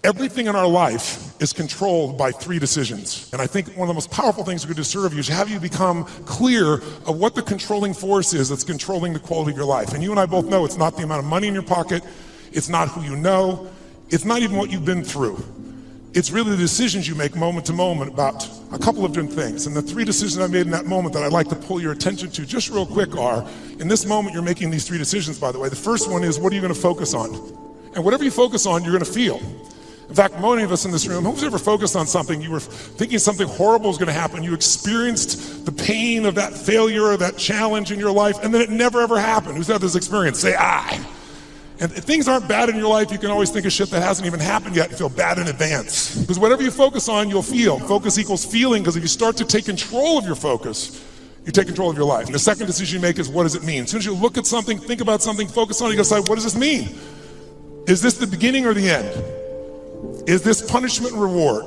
Everything in our life is controlled by 3 decisions. And I think one of the most powerful things we could do to serve you is have you become clear of what the controlling force is that's controlling the quality of your life. And you and I both know it's not the amount of money in your pocket, it's not who you know, it's not even what you've been through. It's really the decisions you make moment to moment about a couple of different things. And the 3 decisions I made in that moment that I'd like to pull your attention to just real quick are, in this moment you're making these 3 decisions, by the way. The first one is, what are you gonna focus on? And whatever you focus on, you're gonna feel. In fact, many of us in this room, who's ever focused on something, you were thinking something horrible was gonna happen, you experienced the pain of that failure or that challenge in your life, and then it never ever happened. Who's had this experience? Say, I. And if things aren't bad in your life, you can always think of shit that hasn't even happened yet and feel bad in advance. Because whatever you focus on, you'll feel. Focus equals feeling, because if you start to take control of your focus, you take control of your life. And the second decision you make is, what does it mean? As soon as you look at something, think about something, focus on it, you gotta decide, what does this mean? Is this the beginning or the end? Is this punishment and reward?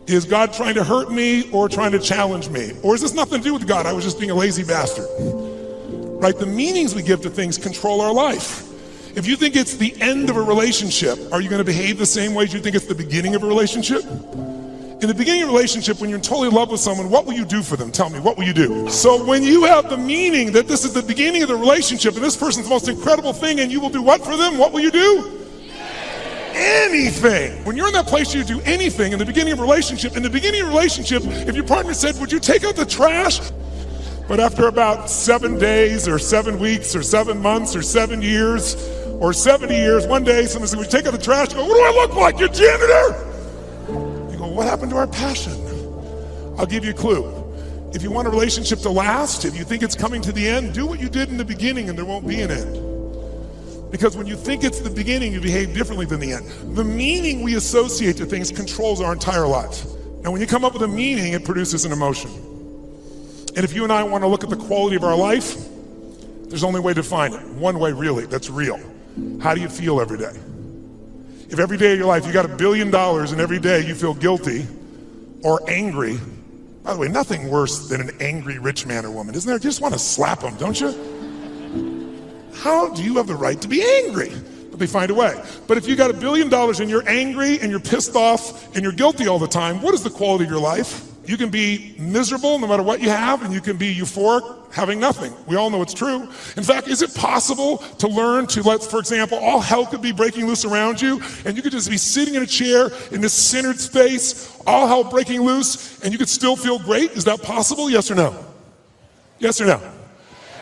Is God trying to hurt me or trying to challenge me? Or is this nothing to do with God? I was just being a lazy bastard. Right? The meanings we give to things control our life. If you think it's the end of a relationship, are you going to behave the same way as you think it's the beginning of a relationship? In the beginning of a relationship, when you're totally in love with someone, what will you do for them? Tell me, what will you do? So when you have the meaning that this is the beginning of the relationship and this person's the most incredible thing and you will do what for them? What will you do? Anything. When you're in that place, you do anything in the beginning of a relationship. In the beginning of a relationship, if your partner said, would you take out the trash? But after about 7 days or 7 weeks or 7 months or 7 years or 70 years, one day someone said, would you take out the trash? You go, what do I look like, your janitor? You go, what happened to our passion? I'll give you a clue. If you want a relationship to last, if you think it's coming to the end, do what you did in the beginning and there won't be an end. Because when you think it's the beginning, you behave differently than the end. The meaning we associate to things controls our entire lives. And when you come up with a meaning, it produces an emotion. And if you and I want to look at the quality of our life, there's only a way to define it. One way, really, that's real. How do you feel every day? If every day of your life you got $1 billion and every day you feel guilty or angry, by the way, nothing worse than an angry rich man or woman, isn't there? You just want to slap them, don't you? How do you have the right to be angry? But they find a way. But if you got $1 billion and you're angry and you're pissed off and you're guilty all the time, what is the quality of your life? You can be miserable no matter what you have, and you can be euphoric having nothing. We all know it's true. In fact, is it possible to learn to let, for example, all hell could be breaking loose around you, and you could just be sitting in a chair in this centered space, all hell breaking loose, and you could still feel great? Is that possible? Yes or no? Yes or no?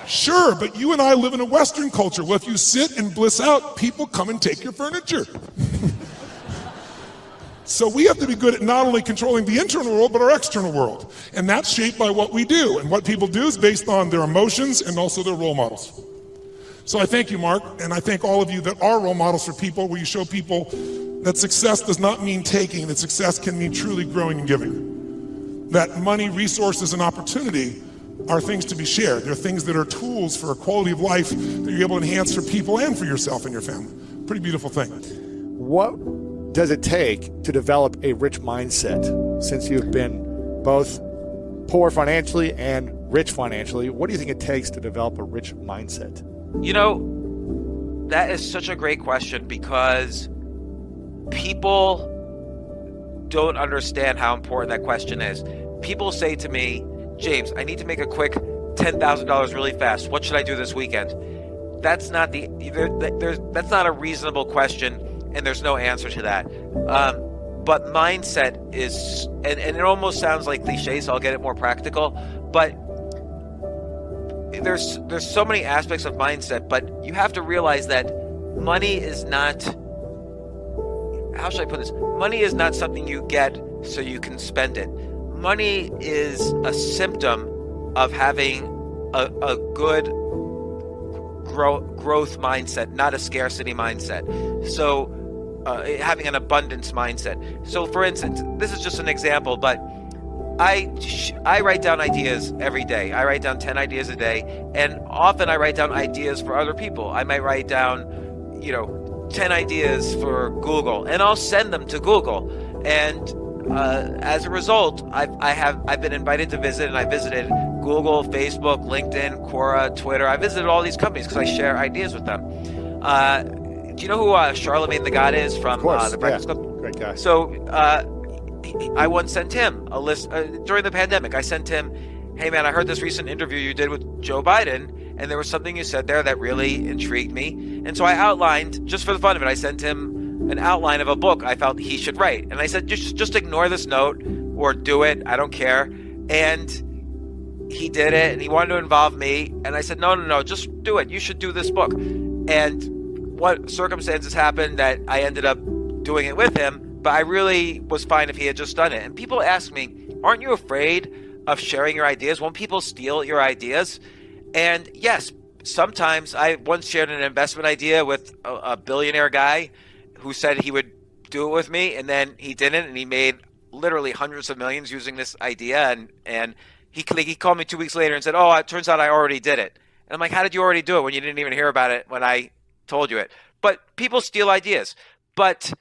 Sure, but you and I live in a Western culture. Well, if you sit and bliss out, people come and take your furniture. So we have to be good at not only controlling the internal world, but our external world. And that's shaped by what we do. And what people do is based on their emotions and also their role models. So I thank you, Mark, and I thank all of you that are role models for people, where you show people that success does not mean taking, that success can mean truly growing and giving. That money, resources, and opportunity are things to be shared. They're things that are tools for a quality of life that you're able to enhance for people and for yourself and your family. Pretty beautiful thing. What does it take to develop a rich mindset? Since you've been both poor financially and rich financially, what do you think it takes to develop a rich mindset? You know, that is such a great question, because people don't understand how important that question is. People say to me, James, I need to make a quick $10,000 really fast. What should I do this weekend? That's not that's not a reasonable question, and there's no answer to that. But mindset is, and it almost sounds like cliche, so I'll get it more practical, but there's so many aspects of mindset, but you have to realize that money is not, how should I put this? Money is not something you get so you can spend it. Money is a symptom of having a good growth mindset, not a scarcity mindset. So having an abundance mindset. So for instance, this is just an example, but I write down ideas every day. I write down 10 ideas a day, and often I write down ideas for other people. I might write down, 10 ideas for Google, and I'll send them to Google. And as a result, I've been invited to visit, and I visited Google, Facebook, LinkedIn, Quora, Twitter. I visited all these companies because I share ideas with them. Do you know who Charlemagne the God is from Of course, the Breakfast Club? Great guy. So I once sent him a list during the pandemic. I sent him, hey man, I heard this recent interview you did with Joe Biden, and there was something you said there that really intrigued me. And so I outlined, just for the fun of it, I sent him an outline of a book I felt he should write. And I said, just ignore this note or do it. I don't care. And he did it, and he wanted to involve me. And I said, no, just do it. You should do this book. And what circumstances happened that I ended up doing it with him, but I really was fine if he had just done it. And people ask me, aren't you afraid of sharing your ideas? Won't people steal your ideas? And yes, sometimes. I once shared an investment idea with a billionaire guy who said he would do it with me, and then he didn't, and he made literally hundreds of millions using this idea. And he called me 2 weeks later and said, oh, it turns out I already did it. And I'm like, how did you already do it when you didn't even hear about it when I told you it? But people steal ideas. But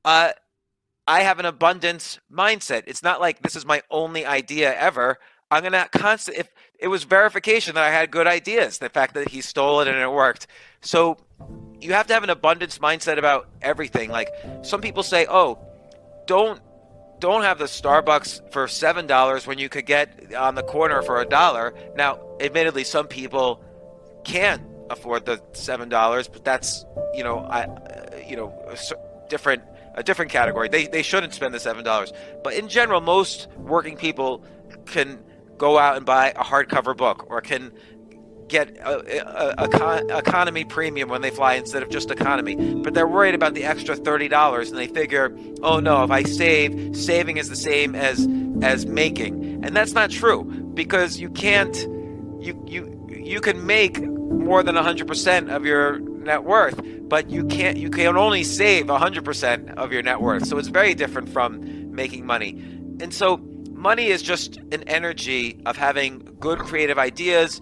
I have an abundance mindset. It's not like this is my only idea ever. I'm going to if it was verification that I had good ideas, the fact that he stole it and it worked. So you have to have an abundance mindset about everything. Like some people say, oh, don't have the Starbucks for $7 when you could get on the corner for $1. Now, admittedly, some people can't afford the $7, but that's, a different category. They shouldn't spend the $7. But in general, most working people can go out and buy a hardcover book, or can get economy premium when they fly instead of just economy. But they're worried about the extra $30, and they figure, oh no, if I saving is the same as making. And that's not true, because you can't, you can make more than 100% of your net worth, but you can only save 100% of your net worth. So it's very different from making money. And so money is just an energy of having good creative ideas,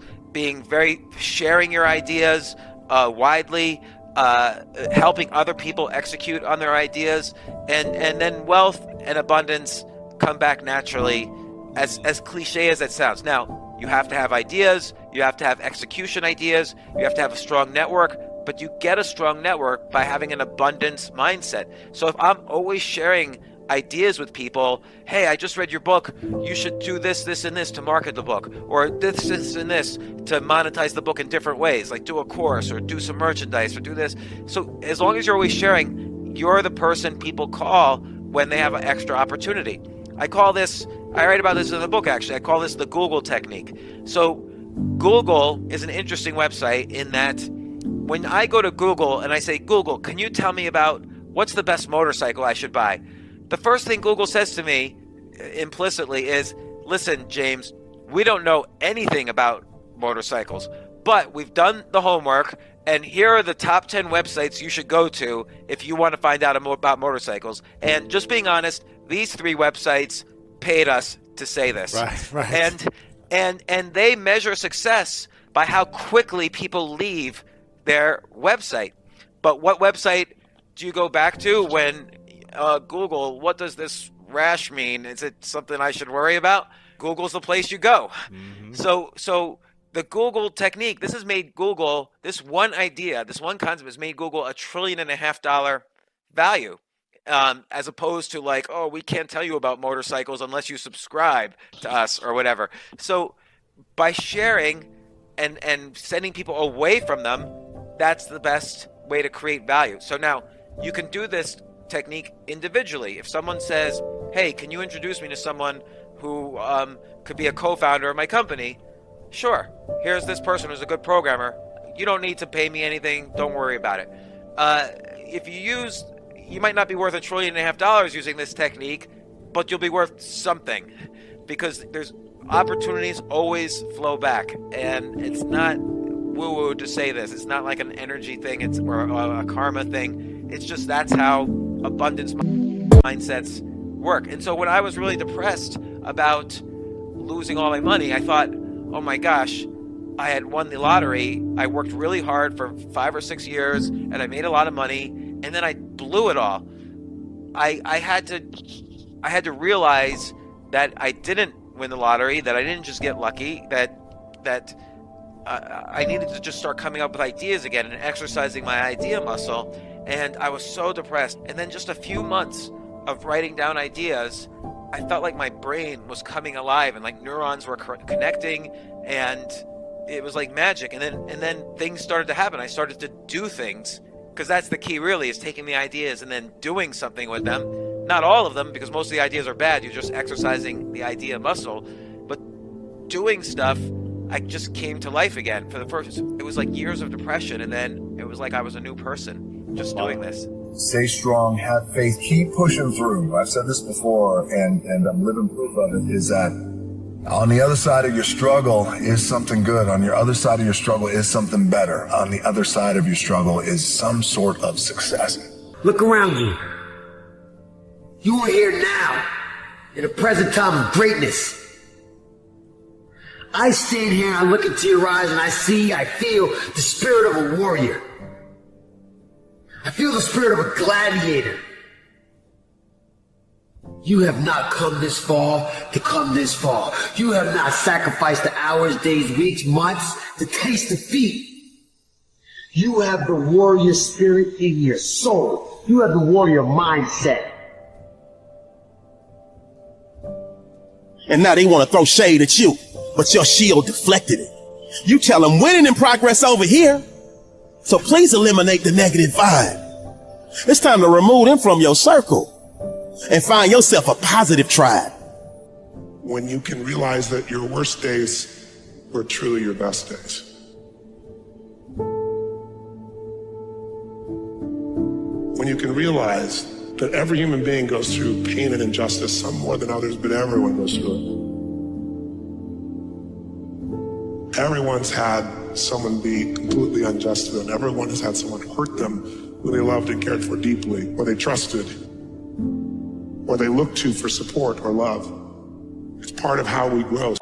sharing your ideas widely, helping other people execute on their ideas, and then wealth and abundance come back naturally, as cliche as it sounds. Now, you have to have ideas, you have to have execution ideas, you have to have a strong network, but you get a strong network by having an abundance mindset. So if I'm always sharing ideas with people, hey, I just read your book, you should do this, this, and this to market the book, or this, and this to monetize the book in different ways, like do a course, or do some merchandise, or do this. So as long as you're always sharing, you're the person people call when they have an extra opportunity. I write about this in the book, actually. I call this the Google technique. So Google is an interesting website in that when I go to Google and I say, Google, can you tell me about what's the best motorcycle I should buy? The first thing Google says to me implicitly is, listen, James, we don't know anything about motorcycles, but we've done the homework, and here are the top 10 websites you should go to if you want to find out about motorcycles. And just being honest, these 3 websites paid us to say this. Right. And they measure success by how quickly people leave their website. But what website do you go back to when Google, what does this rash mean? Is it something I should worry about? Google's the place you go. Mm-hmm. So the Google technique, this has made Google, this one idea, this one concept has made Google $1.5 trillion value. As opposed to like, oh, we can't tell you about motorcycles unless you subscribe to us or whatever. So by sharing and sending people away from them, that's the best way to create value. So now you can do this technique individually. If someone says, hey, can you introduce me to someone who could be a co-founder of my company? Sure. Here's this person who's a good programmer. You don't need to pay me anything. Don't worry about it. You might not be worth $1.5 trillion using this technique, but you'll be worth something, because there's opportunities always flow back. And it's not woo-woo to say this. It's not like an energy thing or a karma thing. It's just that's how abundance mindsets work. And so when I was really depressed about losing all my money, I thought, oh my gosh, I had won the lottery. I worked really hard for 5 or 6 years, and I made a lot of money. And then I blew it all. I had to realize that I didn't win the lottery, that I didn't just get lucky, that I needed to just start coming up with ideas again and exercising my idea muscle. and I was so depressed. And then just a few months of writing down ideas, I felt like my brain was coming alive and like neurons were connecting, and it was like magic. And then things started to happen. I started to do things, because that's the key really, is taking the ideas and then doing something with them. Not all of them, because most of the ideas are bad. You're just exercising the idea muscle. But doing stuff, I just came to life again. For the first, it was like years of depression, and then it was like I was a new person just doing this. Stay strong, have faith, keep pushing through. I've said this before, and I'm living proof of it, is that on the other side of your struggle is something good. On your other side of your struggle is something better. On the other side of your struggle is some sort of success. Look around you. You are here now, in a present time of greatness. I stand here, I look into your eyes, and I feel the spirit of a warrior. I feel the spirit of a gladiator. You have not come this far to come this far. You have not sacrificed the hours, days, weeks, months to taste defeat. You have the warrior spirit in your soul. You have the warrior mindset. And now they want to throw shade at you, but your shield deflected it. You tell them winning in progress over here. So please eliminate the negative vibe. It's time to remove them from your circle and find yourself a positive tribe. When you can realize that your worst days were truly your best days. When you can realize that every human being goes through pain and injustice, some more than others, but everyone goes through it. Everyone's had someone be completely unjust to them. Everyone has had someone hurt them who they loved and cared for deeply, or they trusted, or they looked to for support or love. It's part of how we grow.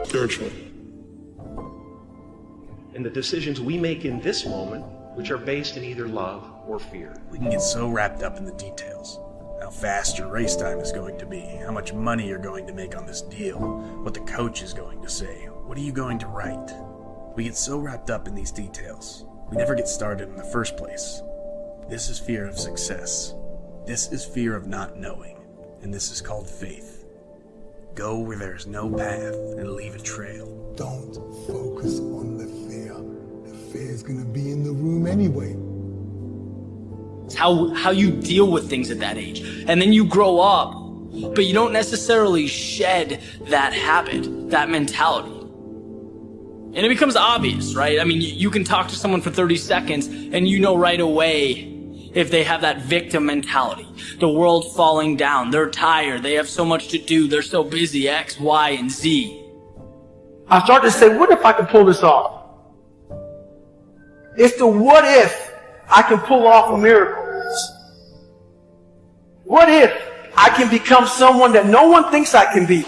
Spiritually. And the decisions we make in this moment, which are based in either love or fear. We can get so wrapped up in the details. How fast your race time is going to be, how much money you're going to make on this deal, what the coach is going to say, what are you going to write. We get so wrapped up in these details, we never get started in the first place. This is fear of success. This is fear of not knowing, and this is called faith. Go where there's no path and leave a trail. Don't focus on the fear. The fear is going to be in the room anyway. It's how you deal with things at that age. And then you grow up, but you don't necessarily shed that habit, that mentality. And it becomes obvious, right? I mean, you can talk to someone for 30 seconds and you know right away if they have that victim mentality. The world falling down, they're tired, they have so much to do, they're so busy, X, Y, and Z. I start to say, what if I can pull this off? It's the what if I can pull off a miracle. What if I can become someone that no one thinks I can be?